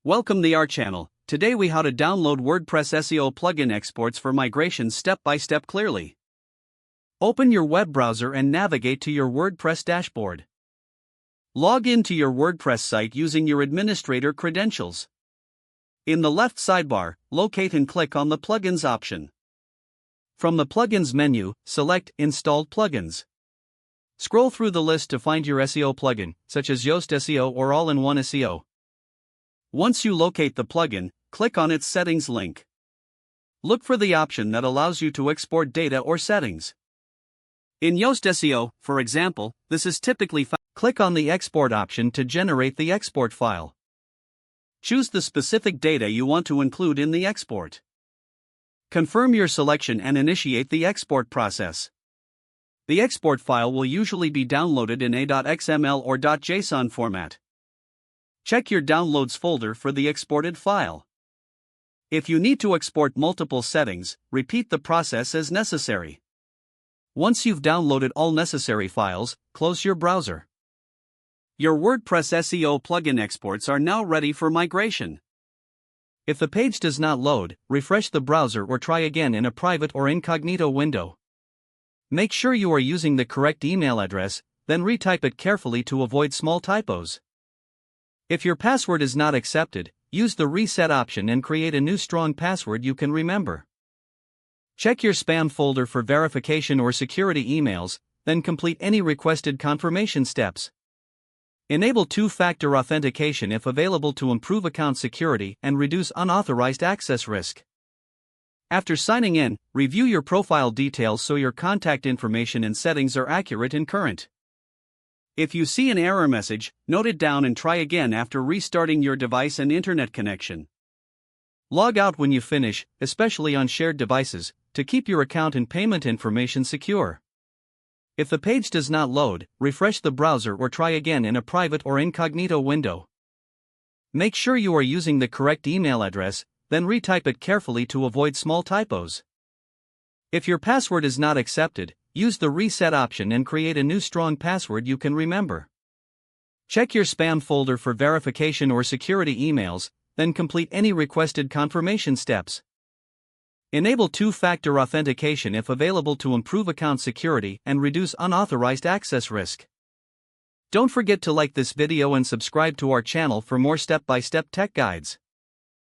Welcome to our channel. Today we how to download WordPress SEO plugin exports for migration step by step clearly. Open your web browser and navigate to your WordPress dashboard. Log in to your WordPress site using your administrator credentials. In the left sidebar, locate and click on the Plugins option. From the Plugins menu, select Installed Plugins. Scroll through the list to find your SEO plugin, such as Yoast SEO or All-in-One SEO. Once you locate the plugin, click on its settings link. Look for the option that allows you to export data or settings. In Yoast SEO, for example, this is typically found. Click on the export option to generate the export file. Choose the specific data you want to include in the export. Confirm your selection and initiate the export process. The export file will usually be downloaded in a.xml or .json format. Check your Downloads folder for the exported file. If you need to export multiple settings, repeat the process as necessary. Once you've downloaded all necessary files, close your browser. Your WordPress SEO plugin exports are now ready for migration. If the page does not load, refresh the browser or try again in a private or incognito window. Make sure you are using the correct email address, then retype it carefully to avoid small typos. If your password is not accepted, use the reset option and create a new strong password you can remember. Check your spam folder for verification or security emails, then complete any requested confirmation steps. Enable two-factor authentication if available to improve account security and reduce unauthorized access risk. After signing in, review your profile details so your contact information and settings are accurate and current. If you see an error message, note it down and try again after restarting your device and internet connection. Log out when you finish, especially on shared devices, to keep your account and payment information secure. If the page does not load, refresh the browser or try again in a private or incognito window. Make sure you are using the correct email address, then retype it carefully to avoid small typos. If your password is not accepted, use the reset option and create a new strong password you can remember. Check your spam folder for verification or security emails, then complete any requested confirmation steps. Enable two-factor authentication if available to improve account security and reduce unauthorized access risk. Don't forget to like this video and subscribe to our channel for more step-by-step tech guides.